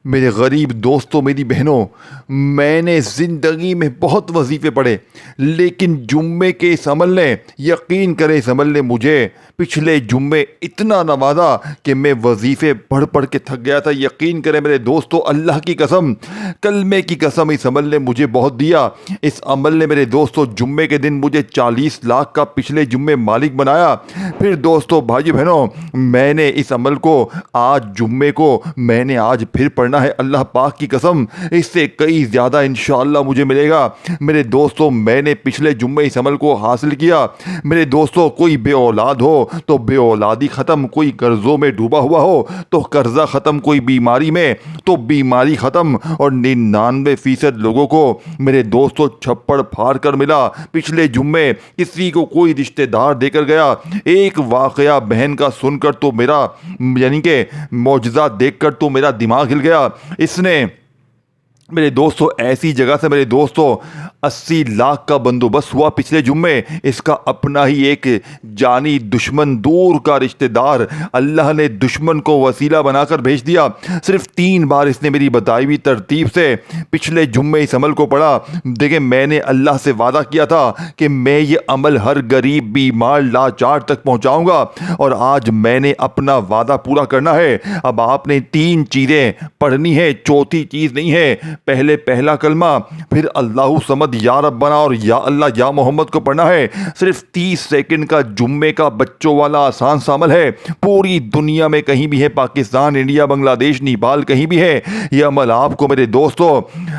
मेरे गरीब दोस्तों, मेरी बहनों, मैंने ज़िंदगी में बहुत वजीफ़े पढ़े, लेकिन जुम्मे के इस अमल ने, यकीन करें, इस अमल ने मुझे पिछले जुम्मे इतना नवाजा कि मैं वजीफ़े पढ़ पढ़ के थक गया था। यकीन करें मेरे दोस्तों, अल्लाह की कसम, कलमे की कसम, इस अमल ने मुझे बहुत दिया। इस अमल ने मेरे दोस्तों जुम्मे के दिन मुझे 40 लाख का पिछले जुम्मे मालिक बनाया। फिर दोस्तों, भाई बहनों, मैंने इस अमल को आज जुम्मे को मैंने आज फिर पढ़ना है। अल्लाह पाक की कसम, इससे कई ज़्यादा इंशाअल्लाह मुझे मिलेगा। मेरे दोस्तों, मैंने पिछले जुम्मे इस अमल को हासिल किया। मेरे दोस्तों, कोई बे औलाद हो तो बे औलादी ख़त्म, कोई कर्ज़ों में डूबा हुआ हो तो कर्ज़ा ख़त्म, कोई बीमारी में तो बीमारी ख़त्म। और 99% लोगों को मेरे दोस्तों छप्पड़ फाड़ कर मिला। पिछले जुम्मे किसी को कोई रिश्तेदार देकर गया। एक वाक़या बहन का सुनकर तो मेरा, यानी कि मौजज़ा देखकर तो मेरा दिमाग हिल गया। इसने मेरे दोस्तों ऐसी जगह से, मेरे दोस्तों, 80 लाख का बंदोबस्त हुआ पिछले जुम्मे। इसका अपना ही एक जानी दुश्मन, दूर का रिश्तेदार, अल्लाह ने दुश्मन को वसीला बनाकर भेज दिया। सिर्फ 3 बार इसने मेरी बताई हुई तरतीब से पिछले जुम्मे इस अमल को पढ़ा। देखिए, मैंने अल्लाह से वादा किया था कि मैं ये अमल हर गरीब, बीमार, लाचार तक पहुँचाऊँगा, और आज मैंने अपना वादा पूरा करना है। अब आपने 3 चीज़ें पढ़नी है, चौथी चीज़ नहीं है। पहले पहला कलमा, फिर अल्लाहु समद या रब्बना और या अल्लाह या मोहम्मद को पढ़ना है। सिर्फ 30 सेकंड का जुम्मे का बच्चों वाला आसान सा अमल है। पूरी दुनिया में कहीं भी है, पाकिस्तान, इंडिया, बांग्लादेश, नेपाल, कहीं भी है, यह अमल आपको मेरे दोस्तों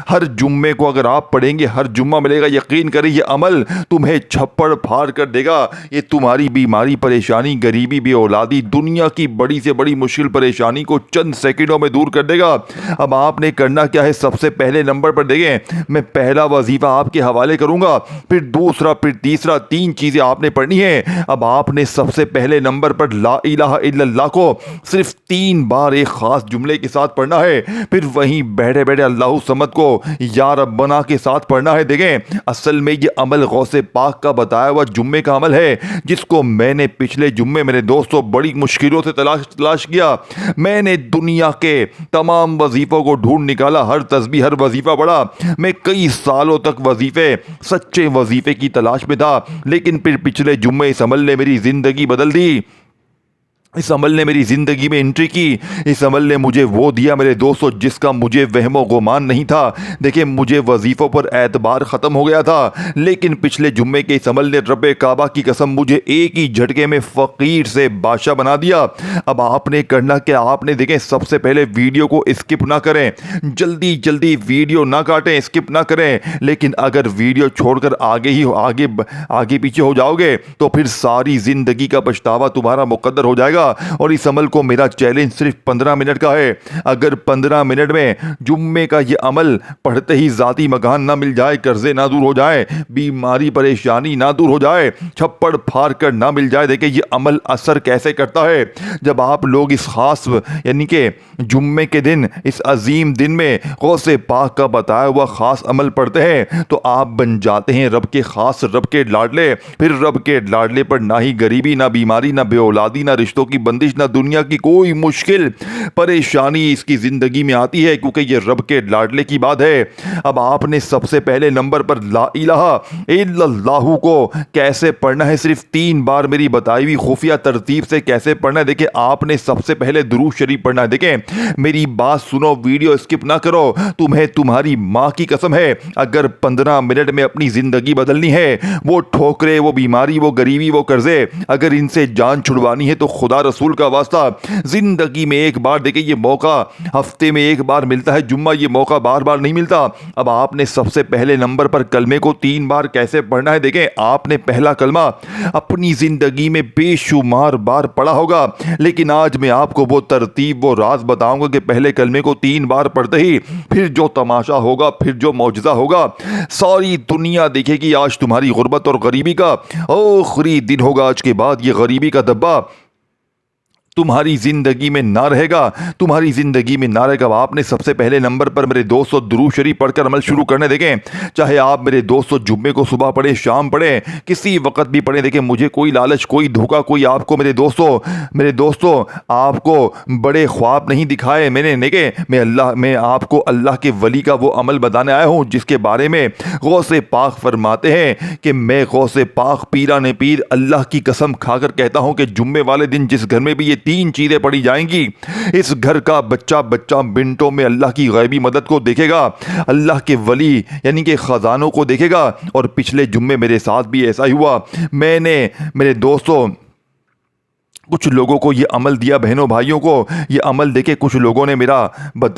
हर जुम्मे को अगर आप पढ़ेंगे, हर जुम्मा मिलेगा। यकीन करें, यह अमल तुम्हें छप्पड़ फाड़ कर देगा। ये तुम्हारी बीमारी, परेशानी, गरीबी, बेऔलादी, दुनिया की बड़ी से बड़ी मुश्किल परेशानी को चंद सेकंडों में दूर कर देगा। अब आपने करना क्या है? सबसे पहले नंबर पर देखें, मैं पहला वजीफा आपके हवाले करूंगा, फिर दूसरा, फिर तीसरा। 3 चीजें आपने पढ़नी है। अब आपने सबसे पहले नंबर पर ला इलाहा इल्लल्लाह को सिर्फ 3 बार एक खास जुमले के साथ पढ़ना है। फिर वहीं बैठे बैठे अल्लाहु समद को या रब्बना के साथ पढ़ना है। देखें, असल में ये अमल गौसे पाक का बताया हुआ जुम्मे का अमल है, जिसको मैंने पिछले जुम्मे मेरे दोस्तों बड़ी मुश्किलों से तलाश किया। मैंने दुनिया के तमाम वजीफों को ढूंढ निकाला, हर तस्बीह, हर वजीफा पढ़ा। मैं कई सालों तक वजीफे, सच्चे वजीफे की तलाश में था, लेकिन फिर पिछले जुम्मे इस अमल ने मेरी जिंदगी बदल दी। इस अमल ने मेरी ज़िंदगी में एंट्री की। इस अमल ने मुझे वो दिया मेरे दोस्तों जिसका मुझे वहमो गुमान नहीं था। देखिए, मुझे वजीफ़ों पर एतबार ख़त्म हो गया था, लेकिन पिछले जुम्मे के इस अमल ने रब्बे काबा की कसम मुझे एक ही झटके में फ़कीर से बादशाह बना दिया। अब आपने करना क्या? आपने, देखें, सबसे पहले वीडियो को स्किप ना करें, जल्दी जल्दी वीडियो ना काटें, स्किप ना करें। लेकिन अगर वीडियो छोड़कर आगे पीछे हो जाओगे तो फिर सारी ज़िंदगी का पछतावा तुम्हारा मुकद्दर हो जाएगा। और इस अमल को, मेरा चैलेंज सिर्फ 15 मिनट का है। अगर 15 मिनट में जुम्मे का ये अमल पढ़ते ही ज़ाती मकान ना मिल जाए, कर्जे ना दूर हो जाए, बीमारी परेशानी ना दूर हो जाए, छप्पड़ फाड़ कर ना मिल जाए। देखिए, ये अमल असर कैसे करता है? जब आप लोग इस खास, यानी कि जुम्मे के दिन, इस अजीम दिन में गौसे पाक का बताया हुआ खास अमल पढ़ते हैं तो आप बन जाते हैं रब के खास, रब के लाडले। फिर रब के लाडले पर ना ही गरीबी, ना बीमारी, ना बेऔलादी, ना रिश्तों की बंदिश, ना दुनिया की कोई मुश्किल परेशानी इसकी जिंदगी में आती है, क्योंकि ये रब के लाडले की बात है। अब आपने सबसे पहले नंबर पर ला इलाहा इल्लल्लाहु को कैसे पढ़ना है, सिर्फ 3 बार मेरी बताई हुई खुफिया तरतीब से कैसे पढ़ना है। देखिए, आपने सबसे पहले दुरूद शरीफ पढ़ना है। देखें, मेरी बात सुनो, वीडियो स्किप ना करो। तुम्हें तुम्हारी माँ की कसम है, अगर 15 मिनट में अपनी जिंदगी बदलनी है, वो ठोकरे, वो बीमारी, वो गरीबी, वो कर्जे, अगर इनसे जान छुड़वानी है तो खुदा रसूल का वास्ता, जिंदगी में एक बार, देखिए, ये मौका हफ्ते में एक बार मिलता है जुम्मा, ये मौका बार बार नहीं मिलता। अब आपने सबसे पहले नंबर पर कलमे को 3 बार कैसे पढ़ना है। देखें, आपने पहला कलमा अपनी जिंदगी में बेशुमार बार पढ़ा होगा, लेकिन आज मैं आपको वो तरतीब, वो राज बताऊंगा कि पहले कलमे को 3 बार पढ़ते ही फिर जो तमाशा होगा, फिर जो मौजज़ा होगा, सारी दुनिया देखेगी। आज तुम्हारी गुर्बत और गरीबी का आखिरी दिन होगा। आज के बाद ये गरीबी का दब्बा तुम्हारी ज़िंदगी में ना रहेगा, तुम्हारी ज़िंदगी में ना रहेगा। आपने सबसे पहले नंबर पर मेरे दोस्तों दुरूद शरीफ पढ़कर अमल शुरू करने देखें। चाहे आप मेरे दोस्तों जुम्मे को सुबह पढ़ें, शाम पढ़ें, किसी वक्त भी पढ़ें। देखें, मुझे कोई लालच, कोई धोखा, कोई आपको मेरे दोस्तों आपको बड़े ख्वाब नहीं दिखाए मैंने। देखें, मैं आपको अल्लाह के वली का वो अमल बताने आया हूँ जिसके बारे में गौसे पाक फरमाते हैं कि मैं गौसे पाक पीराने पीर अल्लाह की कसम खाकर कहता हूँ कि जुम्मे वाले दिन जिस घर में भी ये 3 चीज़ें पड़ी जाएंगी, इस घर का बच्चा बच्चा मिनटों में अल्लाह की गैबी मदद को देखेगा, अल्लाह के वली यानी कि ख़जानों को देखेगा। और पिछले जुम्मे मेरे साथ भी ऐसा ही हुआ। मैंने मेरे दोस्तों कुछ लोगों को ये अमल दिया, बहनों भाइयों को ये अमल देके कुछ लोगों ने मेरा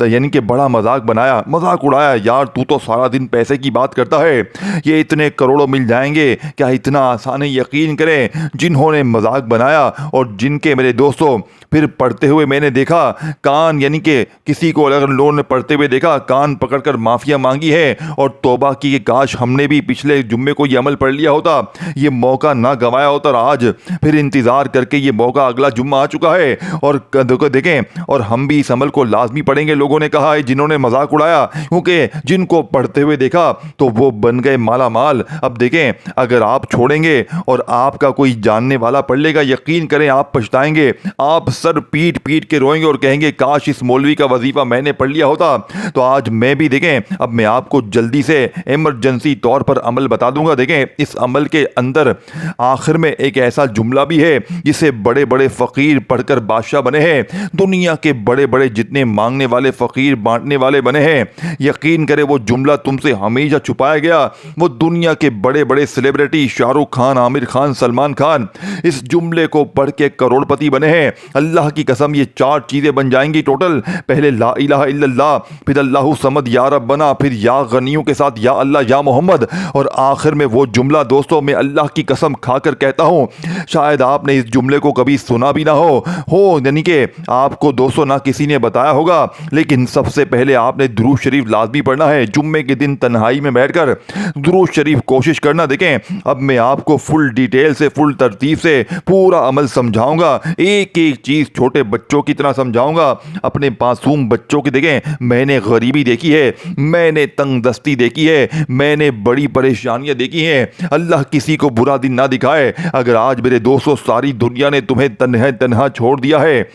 यानी कि बड़ा मजाक बनाया, मजाक उड़ाया। यार तू तो सारा दिन पैसे की बात करता है, ये इतने करोड़ों मिल जाएंगे क्या, इतना आसान है? यकीन करें, जिन्होंने मजाक बनाया और जिनके मेरे दोस्तों फिर पढ़ते हुए मैंने देखा, कान यानी कि किसी को अगर लोगों ने पढ़ते हुए देखा, कान पकड़कर माफ़िया मांगी है और तौबा की कि काश हमने भी पिछले जुम्मे को ये अमल पढ़ लिया होता, ये मौका ना गंवाया होता। और आज फिर इंतज़ार करके ये मौका अगला जुम्मा आ चुका है और देखें, और हम भी इस अमल को लाजमी पढ़ेंगे। लोगों ने कहा है जिन्होंने मजाक उड़ाया, क्योंकि जिनको पढ़ते हुए देखा तो वो बन गए माला माल। अब देखें, अगर आप छोड़ेंगे और आपका कोई जानने वाला पढ़ लेगा, यकीन करें आप पछताएंगे, आप सर पीट पीट के रोएंगे और कहेंगे काश इस मौलवी का वजीफा मैंने पढ़ लिया होता। तो आज मैं भी देखें, अब मैं आपको जल्दी से इमरजेंसी तौर पर अमल बता दूंगा। देखें, इस अमल के अंदर आखिर में एक ऐसा जुमला भी है जिसे बड़े बड़े फकीर पढ़कर बादशाह बने हैं। दुनिया के बड़े बड़े जितने मांगने वाले फकीर बांटने वाले बने हैं, यकीन करें वो जुमला तुमसे हमेशा छुपाया गया। वो दुनिया के बड़े बड़े सेलिब्रिटी शाहरुख खान, आमिर खान, सलमान खान इस जुमले को पढ़ के करोड़पति बने हैं। अल्लाह की कसम, ये 4 चीज़ें बन जाएंगी टोटल। पहले ला इलाहा इल्लल्लाह, फिर अल्लाहु समद या रब्बना, फिर या गनियों के साथ या अल्लाह या मोहम्मद, और आखिर में वो जुमला दोस्तों मैं अल्लाह की कसम खाकर कहता हूँ, शायद आपने इस जुमले को कभी सुना भी ना हो यानी कि आपको दोस्तों ना किसी ने बताया होगा, लेकिन सबसे पहले आपने दुरूद शरीफ लाजमी पढ़ना है। जुम्मे के दिन तन्हाई में बैठकर दुरूद शरीफ कोशिश करना। देखें, अब मैं आपको फुल डिटेल से, फुल तरतीब से पूरा अमल समझाऊंगा, एक एक चीज़ छोटे बच्चों की तरह समझाऊंगा, अपने मासूम बच्चों की। देखें, मैंने गरीबी देखी है, मैंने तंगदस्ती देखी है, मैंने बड़ी परेशानियां देखी हैं। अल्लाह किसी को बुरा दिन ना दिखाए। अगर आज मेरे दोस्तों सारी दुनिया ने तुम्हें तन्हा छोड़ दिया है,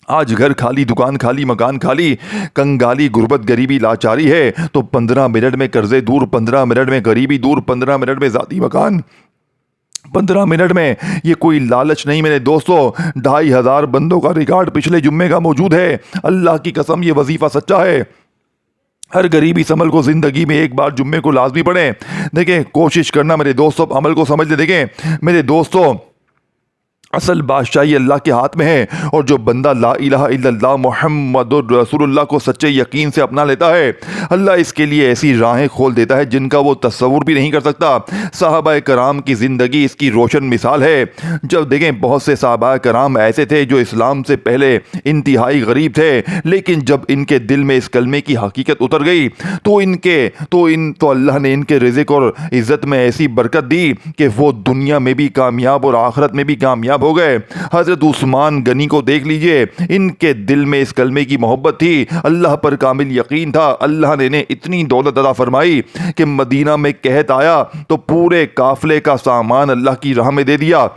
आज घर खाली, दुकान खाली, मकान खाली, कंगाली, गुर्बत, गरीबी, लाचारी है, तो 15 मिनट में कर्जे दूर, 15 मिनट में गरीबी दूर, 15 मिनट में ज़ाती मकान, 15 मिनट में। ये कोई लालच नहीं मेरे दोस्तों, 2500 बंदों का रिकॉर्ड पिछले जुम्मे का मौजूद है। अल्लाह की कसम, ये वजीफा सच्चा है। हर गरीब इस अमल को ज़िंदगी में एक बार जुम्मे को लाजमी पढ़ें। देखें, कोशिश करना मेरे दोस्तों, अमल को समझ ले। देखें मेरे दोस्तों, असल बादशाही अल्लाह के हाथ में है, और जो बंदा ला इलाहा इल्लल्लाह मुहम्मदुर रसूलुल्लाह को सच्चे यकीन से अपना लेता है, अल्लाह इसके लिए ऐसी राहें खोल देता है जिनका वो तस्वुर भी नहीं कर सकता। सहाबा कराम की ज़िंदगी इसकी रोशन मिसाल है। जब देखें, बहुत से सहाबा कराम ऐसे थे जो इस्लाम से पहले इंतहाई गरीब थे, लेकिन जब इनके दिल में इस कलमे की हकीकत उतर गई तो अल्लाह ने इनके रिज़्क़ और इज़्ज़त में ऐसी बरकत दी कि वो दुनिया में भी कामयाब और आखिरत में भी कामयाब हो गए। हजरत उस्मान गनी को देख लीजिए, इनके दिल में इस कलमे की मोहब्बत थी, अल्लाह पर कामिल यकीन था। अल्लाह ने इन्हें इतनी दौलत अता फरमाई कि मदीना में कहत आया तो पूरे काफले का सामान अल्लाह की राह में दे दिया,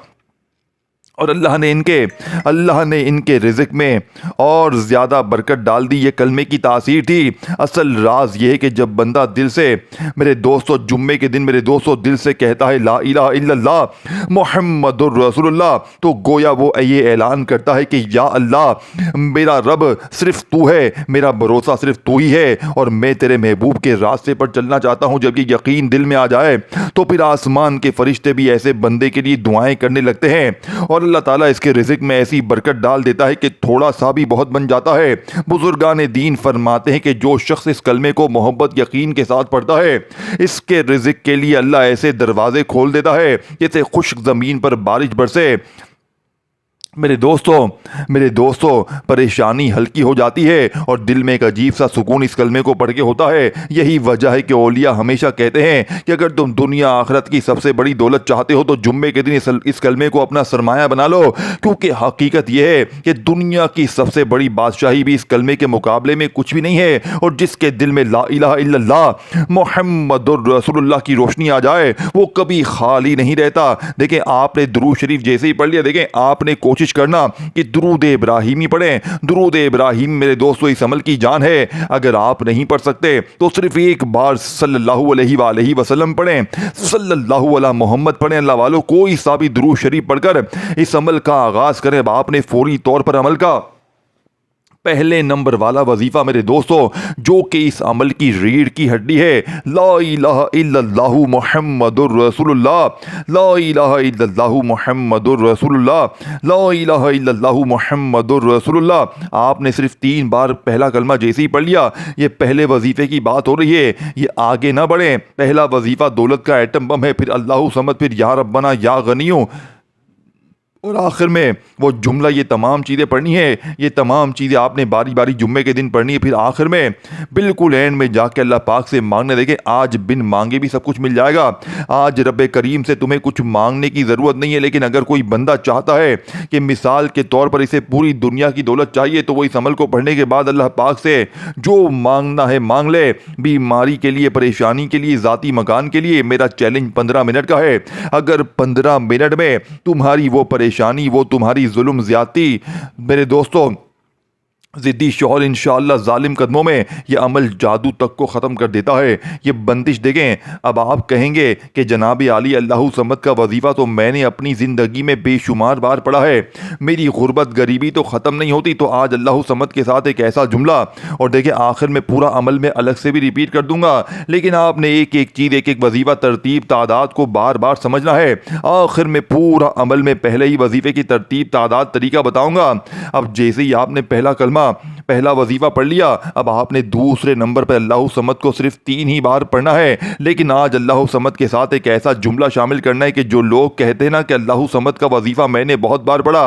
और अल्लाह ने इनके रिज़्क़ में और ज़्यादा बरकत डाल दी। ये कलमे की तासीर थी। असल राज ये है कि जब बंदा दिल से, मेरे दोस्तों, जुम्मे के दिन मेरे दोस्तों दिल से कहता है ला इलाहा इल्लल्लाह मुहम्मदुर रसूलुल्लाह, तो गोया वो ये ऐलान करता है कि या अल्लाह, मेरा रब सिर्फ तू है, मेरा भरोसा सिर्फ तू ही है, और मैं तेरे महबूब के रास्ते पर चलना चाहता हूँ। जब ये यकीन दिल में आ जाए तो फिर आसमान के फरिश्ते भी ऐसे बंदे के लिए दुआएं करने लगते हैं, और अल्लाह ताला इसके रिज़्क़ में ऐसी बरकत डाल देता है कि थोड़ा सा भी बहुत बन जाता है। बुजुर्गान दीन फरमाते हैं कि जो शख्स इस कलमे को मोहब्बत यकीन के साथ पढ़ता है, इसके रिज़्क़ के लिए अल्लाह ऐसे दरवाजे खोल देता है जैसे खुश्क ज़मीन पर बारिश बरसे। मेरे दोस्तों परेशानी हल्की हो जाती है और दिल में एक अजीब सा सुकून इस कलमे को पढ़ के होता है। यही वजह है कि औलिया हमेशा कहते हैं कि अगर तुम दुनिया आखिरत की सबसे बड़ी दौलत चाहते हो तो जुम्मे के दिन इस कलमे को अपना सरमाया बना लो, क्योंकि हकीकत यह है कि दुनिया की सबसे बड़ी बादशाही भी इस कलमे के मुकाबले में कुछ भी नहीं है। और जिसके दिल में ला इलाहा इल्लल्लाह मुहम्मदुर रसूलुल्लाह की रोशनी आ जाए वो कभी खाली नहीं रहता। देखें, आपने दुरूद शरीफ जैसे ही पढ़ लिया, देखें आपने कोशिश करना कि दुरूद इब्राहिमी पढ़ें। दुरूद इब्राहिम मेरे दोस्तों इस अमल की जान है। अगर आप नहीं पढ़ सकते तो सिर्फ एक बार सल्लल्लाहु अलैहि वसल्लम पढ़ें, सल्लल्लाहु अला मोहम्मद पढ़ें। अल्लाह वालों, कोई सा भी दुरूद शरीफ पढ़कर इस अमल का आगाज करें, आपने फौरी तौर पर अमल का पहले नंबर वाला वजीफा मेरे दोस्तों, जो कि इस अमल की रीढ़ की हड्डी है, ला इलाहा इल्लल्लाहु मुहम्मदुर रसूलुल्लाह, ला इलाहा इल्लल्लाहु मुहम्मदुर रसूलुल्लाह, ला इलाहा इल्लल्लाहु मुहम्मदुर रसूलुल्लाह। आपने सिर्फ 3 बार पहला कलमा जैसे ही पढ़ लिया, ये पहले वजीफे की बात हो रही है, ये आगे ना बढ़े। पहला वजीफा दौलत का एटम बम है, फिर अल्लाहु समद, फिर या रब्बना या गनियो, और आखिर में वो जुमला। ये तमाम चीज़ें पढ़नी है, ये तमाम चीज़ें आपने बारी बारी जुम्मे के दिन पढ़नी है। फिर आखिर में बिल्कुल एंड में जाके अल्लाह पाक से मांगने। देखें, आज बिन मांगे भी सब कुछ मिल जाएगा। आज रब करीम से तुम्हें कुछ मांगने की ज़रूरत नहीं है। लेकिन अगर कोई बंदा चाहता है कि मिसाल के तौर पर इसे पूरी दुनिया की दौलत चाहिए, तो वो इस अमल को पढ़ने के बाद अल्लाह पाक से जो मांगना है मांग ले। बीमारी के लिए, परेशानी के लिए, ज़ाती मकान के लिए मेरा चैलेंज 15 मिनट का है। अगर 15 मिनट में तुम्हारी वो परेशानी, वो तुम्हारी जुल्म ज्यादती मेरे दोस्तों ज़िद्दी शौहर इंशाअल्लाह जालिम कदमों में यह अमल जादू तक को ख़त्म कर देता है। ये बंदिश देखें। अब आप कहेंगे कि जनाब आली अल्लाहु समद का वजीफ़ा तो मैंने अपनी ज़िंदगी में बेशुमार बार पढ़ा है, मेरी गुर्बत गरीबी तो ख़त्म नहीं होती, तो आज अल्लाहु समद के साथ एक ऐसा जुमला। और देखिए आखिर में पूरा अमल में अलग से भी रिपीट कर दूंगा, लेकिन आपने एक एक चीज़, एक एक वजीफ़ा, तरतीब, तादाद को बार बार समझना है। आखिर में पूरा अमल में पहले ही वजीफ़े की तरतीब, तादाद, तरीका बताऊँगा। अब जैसे ही आपने पहला कलमा, पहला वजीफा पढ़ लिया, अब आपने दूसरे नंबर पर अल्लाहु समद को सिर्फ 3 ही बार पढ़ना है। लेकिन आज अल्लाहु समद के साथ एक ऐसा जुमला शामिल करना है कि जो लोग कहते हैं ना कि अल्लाहु समद का वजीफा मैंने बहुत बार पढ़ा,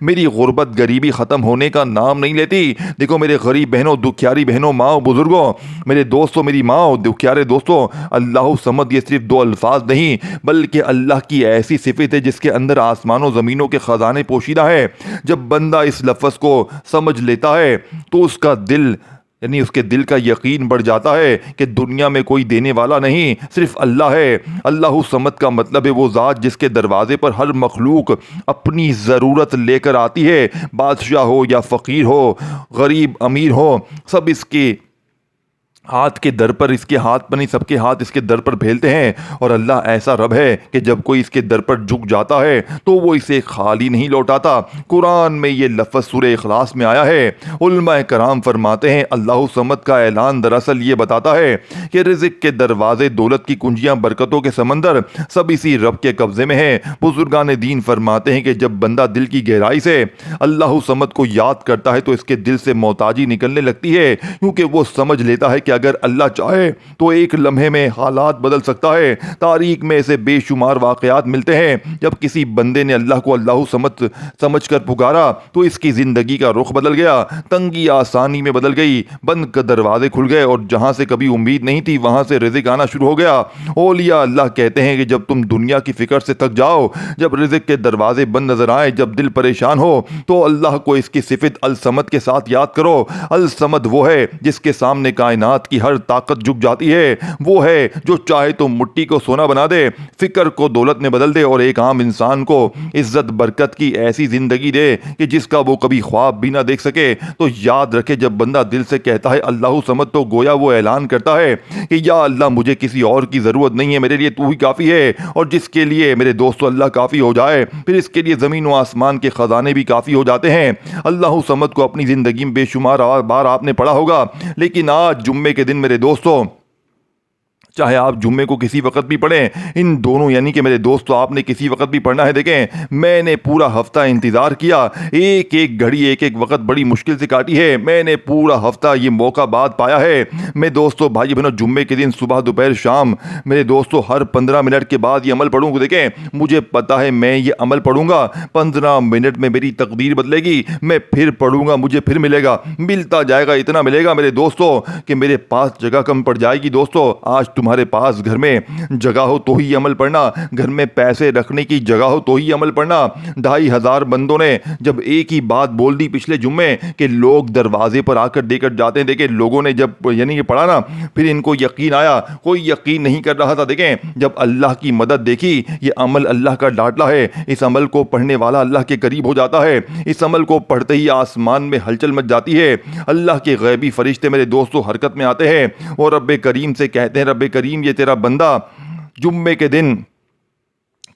मेरी गुर्बत गरीबी ख़त्म होने का नाम नहीं लेती। देखो मेरे गरीब बहनों, दुखियारी बहनों, माओ, बुजुर्गों, मेरे दोस्तों, मेरी माओ, दुखियारे दोस्तों, अल्लाहु समद ये सिर्फ 2 अल्फाज नहीं, बल्कि अल्लाह की ऐसी सिफत है जिसके अंदर आसमानों ज़मीनों के ख़जाने पोशीदा है। जब बंदा इस लफ्ज़ को समझ लेता है तो उसका दिल, यानी उसके दिल का यकीन बढ़ जाता है कि दुनिया में कोई देने वाला नहीं, सिर्फ अल्लाह है। अल्लाहु समद का मतलब है वो ज़ात जिसके दरवाजे पर हर मखलूक अपनी ज़रूरत लेकर आती है। बादशाह हो या फ़कीर हो, गरीब अमीर हो, सब इसके हाथ के दर पर, इसके हाथ पर नहीं, सबके हाथ इसके दर पर फैलते हैं। और अल्लाह ऐसा रब है कि जब कोई इसके दर पर झुक जाता है तो वो इसे खाली नहीं लौटाता। कुरान में ये लफ्ज़ सूरह इखलास में आया है। उलमा कराम फरमाते हैं अल्लाहु समद का ऐलान दरअसल ये बताता है कि रिज़्क़ के दरवाजे, दौलत की कुंजियाँ, बरकतों के समंदर सब इसी रब के कब्ज़े में है। बुजुर्गान दीन फरमाते हैं कि जब बंदा दिल की गहराई से अल्लाहु समद को याद करता है तो इसके दिल से मोहताजी निकलने लगती है, क्योंकि वो समझ लेता है कि अगर अल्लाह चाहे तो एक लम्हे में हालात बदल सकता है। तारीख में ऐसे बेशुमार वाक़यात मिलते हैं जब किसी बंदे ने अल्लाह को अल्लाहु समझ कर पुकारा तो इसकी ज़िंदगी का रुख बदल गया, तंगी आसानी में बदल गई, बंद दरवाजे खुल गए और जहाँ से कभी उम्मीद नहीं थी वहाँ से रिज़्क़ आना शुरू हो गया। औलिया अल्लाह कहते हैं कि जब तुम दुनिया की फ़िक्र से थक जाओ, जब रिज़्क़ के दरवाजे बंद नजर आए, जब दिल परेशान हो, तो अल्लाह को इसकी सिफत अल समद के साथ याद करो। अल समद वो है जिसके सामने कायनात की हर ताकत झुक जाती है। वो है जो चाहे तो मिट्टी को सोना बना दे, फिक्र को दौलत में बदल दे और एक आम इंसान को इज्जत बरकत की ऐसी जिंदगी दे कि जिसका वो कभी ख्वाब भी ना देख सके। तो याद रखे, जब बंदा दिल से कहता है अल्लाहु समद, तो गोया वो ऐलान करता है कि या अल्लाह मुझे किसी और की ज़रूरत नहीं है, मेरे लिए तू ही काफ़ी है। और जिसके लिए मेरे दोस्तों अल्लाह काफ़ी हो जाए, फिर इसके लिए ज़मीन व आसमान के ख़जाने भी काफ़ी हो जाते हैं। अल्लाहु समद को अपनी ज़िंदगी में बेशुमार बार आपने पढ़ा होगा, लेकिन आज जुम्मे के दिन मेरे दोस्तों चाहे आप जुम्मे को किसी वक्त भी पढ़ें, इन दोनों यानी कि मेरे दोस्तों आपने किसी वक्त भी पढ़ना है। देखें, मैंने पूरा हफ्ता इंतज़ार किया, एक एक घड़ी एक एक वक्त बड़ी मुश्किल से काटी है, मैंने पूरा हफ्ता ये मौका बाद पाया है। मेरे दोस्तों, भाई बहनों, जुम्मे के दिन सुबह दोपहर शाम मेरे दोस्तों हर 15 मिनट के बाद ये अमल पढ़ूंगा। देखें, मुझे पता है मैं ये अमल पढ़ूंगा, 15 मिनट में मेरी तकदीर बदलेगी, मैं फिर पढ़ूंगा, मुझे फिर मिलेगा, मिलता जाएगा, इतना मिलेगा मेरे दोस्तों कि मेरे पास जगह कम पड़ जाएगी। दोस्तों, आज तुम्हारे पास घर में जगह हो तो ही अमल पढ़ना, घर में पैसे रखने की जगह हो तो ही अमल पढ़ना। 2500 बंदों ने जब एक ही बात बोल दी पिछले जुम्मे कि लोग दरवाजे पर आकर देकर जाते हैं, देखें लोगों ने जब यानी कि पढ़ा ना, फिर इनको यकीन आया, कोई यकीन नहीं कर रहा था। देखें, जब अल्लाह की मदद देखी, ये अमल अल्लाह का डांटला है, इस अमल को पढ़ने वाला अल्लाह के करीब हो जाता है, इस अमल को पढ़ते ही आसमान में हलचल मच जाती है, अल्लाह के गैबी फरिश्ते मेरे दोस्तों हरकत में आते हैं और रब्बे करीम से कहते हैं, रब्बे करीम ये तेरा बंदा जुम्मे के दिन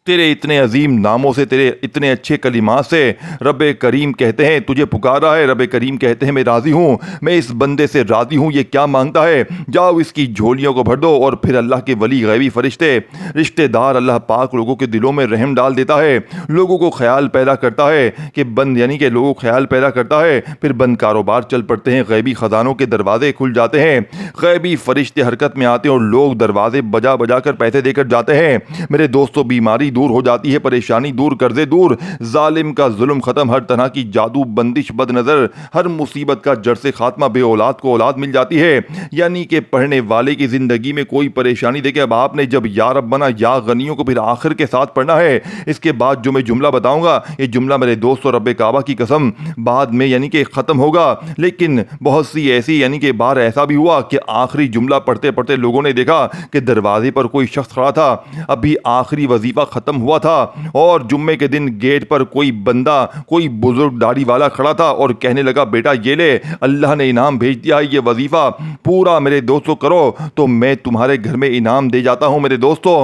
तेरे इतने अजीम नामों से, तेरे इतने अच्छे कलिमात से रब्बे करीम कहते हैं तुझे पुकार रहा है, रब्बे करीम कहते हैं मैं राज़ी हूँ, मैं इस बंदे से राज़ी हूँ, ये क्या मांगता है, जाओ इसकी झोलियों को भर दो। और फिर अल्लाह के वली गैबी फरिश्ते रिश्तेदार अल्लाह पाक लोगों के दिलों में रहम डाल देता है, लोगों को ख्याल पैदा करता है कि बंद यानी कि लोगों को ख्याल पैदा करता है, फिर बंद कारोबार चल पड़ते हैं, गैबी ख़जानों के दरवाजे खुल जाते हैं, गैबी फरिश्ते हरकत में आते हैं और लोग दरवाजे बजा बजा कर पैसे देकर जाते हैं। मेरे दोस्तों, बीमारी दूर हो जाती है, परेशानी दूर, कर्जे दूर, जालिम का जुल्म खत्म, हर तरह की जादू बंदिश बदनजर, हर मुसीबत का जड़ से खात्मा, बे औलाद को औलाद मिल जाती है। यानी कि पढ़ने वाले की जिंदगी में कोई परेशानी। देखिए, अब आपने जब या रब्बना या गनियों को फिर आखिर के साथ पढ़ना है, इसके बाद जो मैं जुमला बताऊंगा, ये जुमला मेरे दोस्तों रब्बे काबा की कसम बाद में यानी कि खत्म होगा, लेकिन बहुत सी ऐसी यानी कि बार ऐसा भी हुआ कि आखिरी जुमला पढ़ते पढ़ते लोगों ने देखा कि दरवाजे पर कोई शख्स खड़ा था, अभी आखिरी वजीफा खत्म हुआ था और जुम्मे के दिन गेट पर कोई बंदा, कोई बुजुर्ग दाढ़ी वाला खड़ा था और कहने लगा, बेटा ये ले, अल्लाह ने इनाम भेज दिया है, ये वजीफा पूरा मेरे दोस्तों करो तो मैं तुम्हारे घर में इनाम दे जाता हूं। मेरे दोस्तों,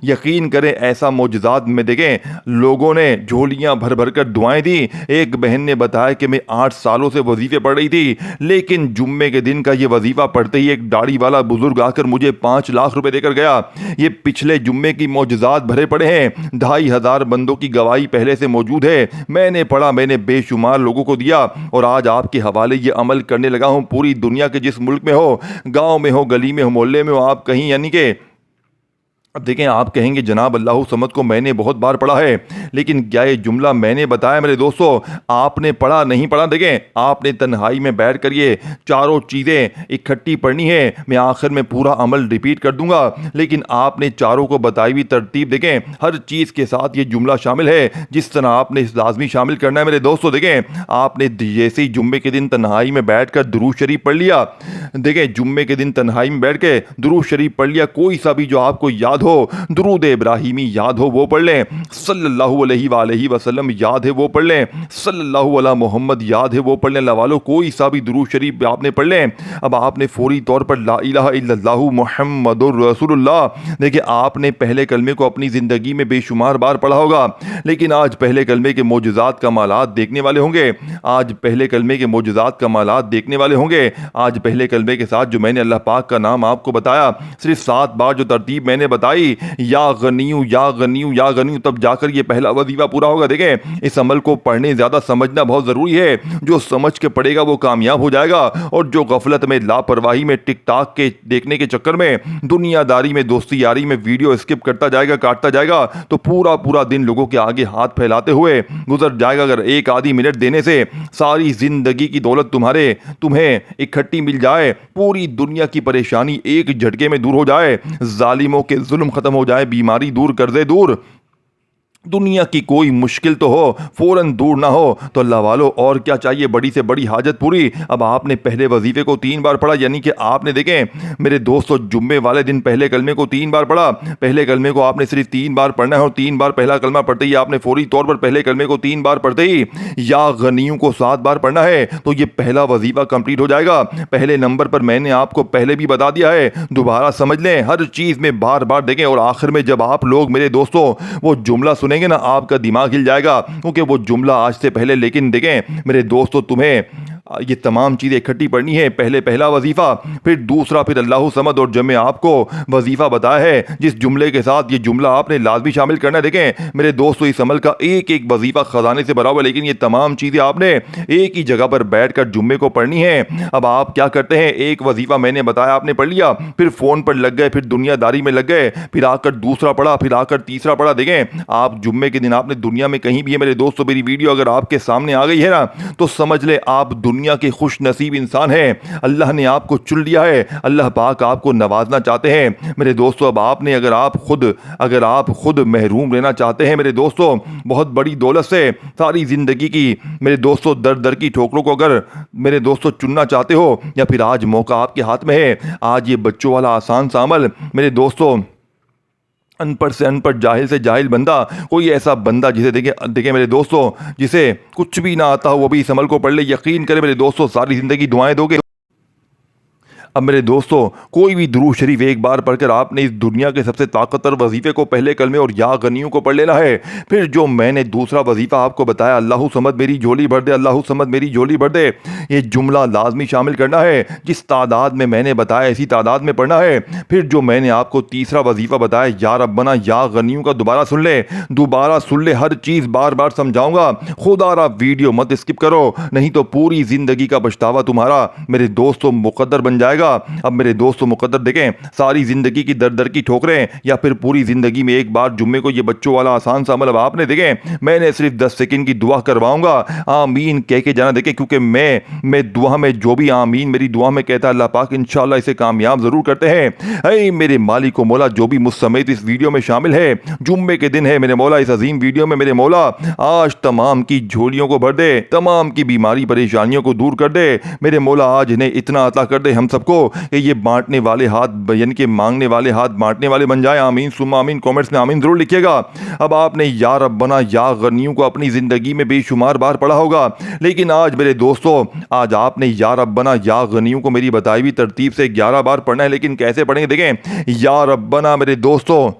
यकीन करें ऐसा मौजज़ात में देखें, लोगों ने झोलियां भर भर कर दुआएं दी। एक बहन ने बताया कि मैं 8 सालों से वजीफे पढ़ रही थी, लेकिन जुम्मे के दिन का ये वजीफा पढ़ते ही एक दाढ़ी वाला बुजुर्ग आकर मुझे 5 लाख रुपए देकर गया। ये पिछले जुम्मे की मौजज़ात भरे पड़े हैं, 2500 बंदों की गवाही पहले से मौजूद है, मैंने पढ़ा, मैंने बेशुमार लोगों को दिया और आज आपके हवाले ये अमल करने लगा हूं। पूरी दुनिया के जिस मुल्क में हो, गांव में हो, गली में हो, मोहल्ले में हो, आप कहीं यानी कि अब देखें, आप कहेंगे जनाब अल्लाह समद को मैंने बहुत बार पढ़ा है, लेकिन क्या ये जुमला मैंने बताया मेरे दोस्तों आपने पढ़ा नहीं पढ़ा? देखें, आपने तन्हाई में बैठ कर ये चारों चीज़ें इकट्ठी पढ़नी है। मैं आखिर में पूरा अमल रिपीट कर दूंगा, लेकिन आपने चारों को बताई हुई तरतीब देखें, हर चीज़ के साथ ये जुमला शामिल है, जिस तरह आपने इस लाजमी शामिल करना है। मेरे दोस्तों देखें, आपने जैसे ही जुम्मे के दिन तन्हाई में बैठ कर दुरूद शरीफ पढ़ लिया, देखें जुम्मे के दिन तन्हाई में बैठ के दुरूद शरीफ पढ़ लिया, कोई सा भी जो आपको याद हो, दुरूद इब्राहिमी याद हो वो पढ़ लें, सल्लल्लाहु अलैहि वसल्लम याद है वो पढ़ लें, सल्लल्लाहु अला मोहम्मद याद है वो पढ़ लें। अल्लाह वालों, कोई सा भी दुरूद शरीफ आपने पढ़ लें। अब आपने फौरी तौर पर ला इलाहा इल्लल्लाहु मुहम्मदुर रसूलुल्लाह, देखिए आपने पहले कलमे को अपनी ज़िंदगी में बेशुमार बार पढ़ा होगा, लेकिन आज पहले कलमे के मौजज़ात कमालात देखने वाले होंगे, आज पहले कलमे के मौजज़ात कमालात देखने वाले होंगे। आज पहले कलमे के साथ जो मैंने अल्लाह पाक का नाम आपको बताया, सिर्फ 7 बार जो तरतीब मैंने बताई, या गनियू या गनियू या गनियू, तब जाकर ये पहला वजीफा पूरा होगा। देखें, इस अमल को पढ़ने ज़्यादा समझना बहुत ज़रूरी है, जो समझ के पढ़ेगा वो कामयाब हो जाएगा, और जो गफलत में, लापरवाही में, टिकटॉक के देखने के चक्कर में, दुनियादारी में, दोस्ती यारी में वीडियो स्किप करता जाएगा, काटता जाएगा, तो पूरा पूरा दिन लोगों के आगे हाथ फैलाते हुए गुजर जाएगा। अगर एक आधी मिनट देने से सारी जिंदगी की दौलत तुम्हें इकट्ठी मिल जाए, पूरी दुनिया की परेशानी एक झटके में दूर हो जाए, जालिमों के जुल्म खत्म हो जाए, बीमारी दूर, कर्जे दूर, दुनिया की कोई मुश्किल तो हो फ़ौरन दूर ना हो, तो अल्लाह वालों और क्या चाहिए, बड़ी से बड़ी हाजत पूरी। अब आपने पहले वजीफे को 3 बार पढ़ा, यानी कि आपने देखें मेरे दोस्तों जुम्मे वाले दिन पहले कलमे को 3 बार पढ़ा, पहले कलमे को आपने सिर्फ 3 बार पढ़ना है, और 3 बार पहला कलमा पढ़ते ही आपने फौरी तौर पर पहले कलमे को 3 बार पढ़ते ही या गनियों को 7 बार पढ़ना है, तो ये पहला वजीफा कंप्लीट हो जाएगा। पहले नंबर पर मैंने आपको पहले भी बता दिया है, दोबारा समझ लें, हर चीज़ में बार बार देखें, और आखिर में जब आप लोग मेरे दोस्तों वो जुमला सुनेंगे ना, आपका दिमाग हिल जाएगा, क्योंकि वो जुमला आज से पहले, लेकिन देखें मेरे दोस्तों तुम्हें ये तमाम चीज़ें इकट्ठी पढ़नी है। पहले पहला वजीफ़ा, फिर दूसरा, फिर अल्लाहु समद, और जब मैं आपको वजीफ़ा बताया है जिस जुमले के साथ, ये जुमला आपने लाजमी शामिल करना है। देखें मेरे दोस्तों, इस अमल का एक एक वजीफ़ा ख़जाने से भरा हुआ, लेकिन ये तमाम चीज़ें आपने एक ही जगह पर बैठ कर जुम्मे को पढ़नी है। अब आप क्या करते हैं, एक वजीफ़ा मैंने बताया, आपने पढ़ लिया, फिर फ़ोन पर लग गए, फिर दुनियादारी में लग गए, फिर आकर दूसरा पढ़ा, फिर आकर तीसरा पढ़ा। देखें आप जुम्मे के दिन आपने दुनिया में कहीं भी है मेरे दोस्तों, मेरी वीडियो अगर आपके सामने आ गई है ना, तो समझ ले आप दुनिया के खुश नसीब इंसान हैं। अल्लाह ने आपको चुन लिया है, अल्लाह पाक आपको नवाजना चाहते हैं मेरे दोस्तों। अब आपने अगर आप खुद महरूम रहना चाहते हैं मेरे दोस्तों बहुत बड़ी दौलत से, सारी ज़िंदगी की मेरे दोस्तों दर दर की ठोकरों को अगर मेरे दोस्तों चुनना चाहते हो, या फिर आज मौका आपके हाथ में है, आज ये बच्चों वाला आसान सा अमल मेरे दोस्तों, अनपढ़ से अनपढ़, जाहिल से जाहिल बंदा, कोई ऐसा बंदा जिसे देखे मेरे दोस्तों, जिसे कुछ भी ना आता हो, वो भी इस अमल को पढ़ ले, यकीन करे मेरे दोस्तों सारी ज़िंदगी दुआएं दोगे। अब मेरे दोस्तों, कोई भी दुरूद शरीफ एक बार पढ़कर आपने इस दुनिया के सबसे ताकतवर वजीफ़े को, पहले कलमे और या गनियों को पढ़ लेना है। फिर जो मैंने दूसरा वजीफ़ा आपको बताया, अल्लाहु समद मेरी झोली भर दे, अल्लाहु समद मेरी झोली भर दे, ये जुमला लाजमी शामिल करना है। जिस तादाद में मैंने बताया इसी तादाद में पढ़ना है। फिर जो मैंने आपको तीसरा वजीफ़ा बताया, या रब्बना या गनियों का दोबारा सुन ले, हर चीज़ बार बार समझाऊंगा, खुदारा वीडियो मत स्किप करो, नहीं तो पूरी ज़िंदगी का पछतावा तुम्हारा मेरे दोस्तों मुकद्दर बन जाएगा। अब मेरे दोस्तों मुकद्दर, देखें सारी जिंदगी की दर दर की ठोकरें, या फिर पूरी जिंदगी में एक बार जुम्मे को ये बच्चों वाला आसान सा अमल अब आपने, देखें मैंने सिर्फ 10 सेकंड की दुआ करवाऊंगा, आमीन कह के जाना। देखें क्योंकि मैं दुआ में जो भी आमीन मेरी दुआ में कहता है, अल्लाह पाक इंशाल्लाह इसे कामयाब जरूर करते हैं। ऐ मेरे मालिक व मौला, जो भी मुझ समेत इस वीडियो में शामिल है, जुम्मे के दिन है मेरे मौला, इस अजीम वीडियो में मेरे मौला आज तमाम की झोलियों को भर दे, तमाम की बीमारी परेशानियों को दूर कर दे मेरे मौला। आज इन्हें इतना अता कर दे हम सबको कि ये बांटने वाले हाथ, यानी कि मांगने वाले हाथ बांटने वाले बन जाए। आमीन सुम्मा आमीन। कमेंट्स में आमीन जरूर लिखिएगा। अब आपने या रब्बना या गनियों को अपनी जिंदगी में बेशुमार बार पढ़ा होगा, लेकिन आज मेरे दोस्तों, आज आपने या रब्बना या गनियों को मेरी बताई हुई तरतीब से 11 बार पढ़ना है। लेकिन कैसे पढ़ेंगे, देखें या रब्बना मेरे दोस्तों,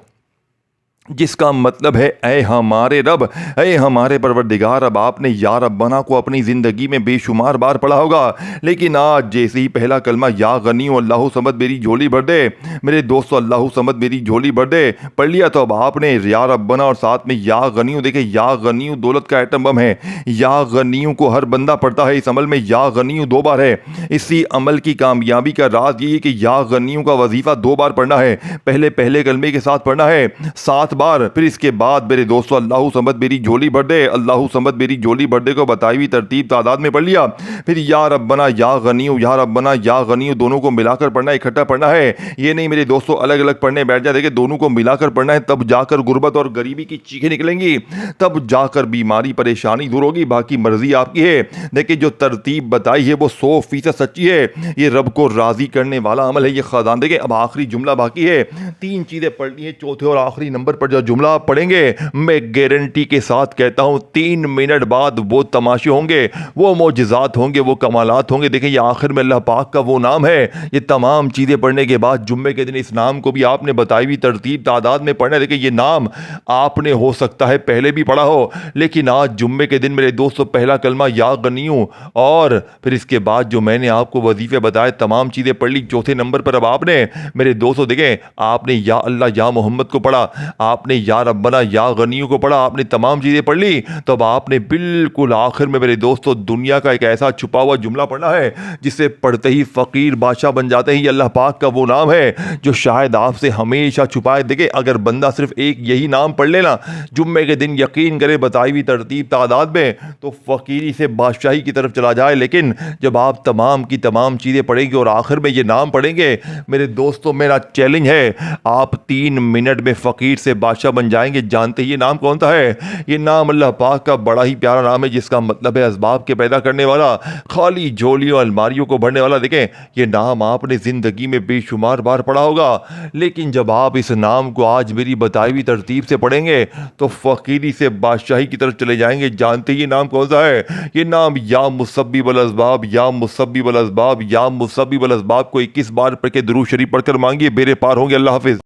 जिसका मतलब है ऐ हमारे रब, ऐ हमारे परवरदिगार। अब आपने या रब्बना को अपनी ज़िंदगी में बेशुमार बार पढ़ा होगा, लेकिन आज जैसे ही पहला कलमा या गनियों अल्लाहु समद मेरी झोली भर दे मेरे दोस्तों, अल्लाहु समद मेरी झोली भर दे पढ़ लिया, तो अब आपने या रब्बना और साथ में या गनियों, देखे या गनियों दौलत का आइटम बम है। या गनियों को हर बंदा पढ़ता है। इस अमल में या गनियों 2 बार है। इसी अमल की कामयाबी का राज ये है कि या गनियों का वजीफ़ा 2 बार पढ़ना है। पहले कलमे के साथ पढ़ना है 7 बार, फिर इसके बाद मेरे दोस्तों अल्लाहु समद मेरी झोली भर दे, अल्लाहु समद मेरी झोली भर दे को बताई हुई तरतीब तादाद में पढ़ लिया। फिर या रब्बना या गनियों, या रब्बना या गनियों दोनों को मिलाकर पढ़ना, इकट्ठा पढ़ना है। ये नहीं मेरे दोस्तों अलग अलग पढ़ने बैठ जाए, देखिए दोनों को मिलाकर पढ़ना है, तब जाकर गुर्बत और गरीबी की चीखें निकलेंगी, तब जाकर बीमारी परेशानी दूर होगी। बाकी मर्जी आपकी है। देखिए जो तरतीब बताई है वो 100% सच्ची है। ये रब को राजी करने वाला अमल है, ये खजान। देखिए अब आखिरी जुमला बाकी है, 3 चीजें पढ़नी है, चौथे और आखिरी नंबर पर जो जुमला आप पढ़ेंगे, मैं गारंटी के साथ कहता हूं 3 मिनट बाद वो तमाशे होंगे, वो मोजज़ात होंगे, वो कमालात होंगे। देखिए ये आखिर में अल्लाह पाक का वो नाम है। ये तमाम चीज़ें पढ़ने के बाद जुम्मे के दिन इस नाम को भी आपने बताई हुई तरतीब तादाद में पढ़ना है। देखिए ये नाम आपने हो सकता है पहले भी पढ़ा हो, लेकिन आज जुम्मे के दिन मेरे दोस्तों पहला कलमा या गनियों, और फिर इसके बाद जो मैंने आपको वजीफे बताए तमाम चीज़ें पढ़ ली। चौथे नंबर पर अब आपने मेरे दोस्तों देखें, आपने या अल्लाह या मोहम्मद को पढ़ा, आपने या रब्बना या गनियों को पढ़ा, आपने तमाम चीज़ें पढ़ ली, तो अब आपने बिल्कुल आखिर में मेरे दोस्तों दुनिया का एक ऐसा छुपा हुआ जुमला पढ़ना है जिसे पढ़ते ही फ़कीर बादशाह बन जाते हैं। ये अल्लाह पाक का वो नाम है जो शायद आपसे हमेशा छुपाए। देखिए अगर बंदा सिर्फ एक यही नाम पढ़ लेना जुम्मे के दिन, यकीन करे बताई हुई तरतीब तादाद में, तो फ़कीरी से बादशाही की तरफ चला जाए। लेकिन जब आप तमाम की तमाम चीज़ें पढ़ेंगे और आखिर में ये नाम पढ़ेंगे मेरे दोस्तों, मेरा चैलेंज है आप 3 मिनट में फ़कीर से बादशाह बन जाएंगे। जानते हैं ये नाम कौन सा है? ये नाम अल्लाह पाक का बड़ा ही प्यारा नाम है जिसका मतलब है असबाब के पैदा करने वाला, खाली झोलियों अलमारियों को भरने वाला। देखें ये नाम आपने ज़िंदगी में बेशुमार बार पढ़ा होगा, लेकिन जब आप इस नाम को आज मेरी बताई हुई तरतीब से पढ़ेंगे तो फ़कीरी से बादशाही की तरफ चले जाएंगे। जानते ये नाम कौन सा है? ये नाम या मुसब्बिबुल असबाब, या मुसब्बिबुल असबाब, या मुसब्बिबुल असबाब को 21 बार पढ़ के दुरूद शरीफ पढ़कर मांगिए, बेरे पार होंगे। अल्लाह हाफिज़।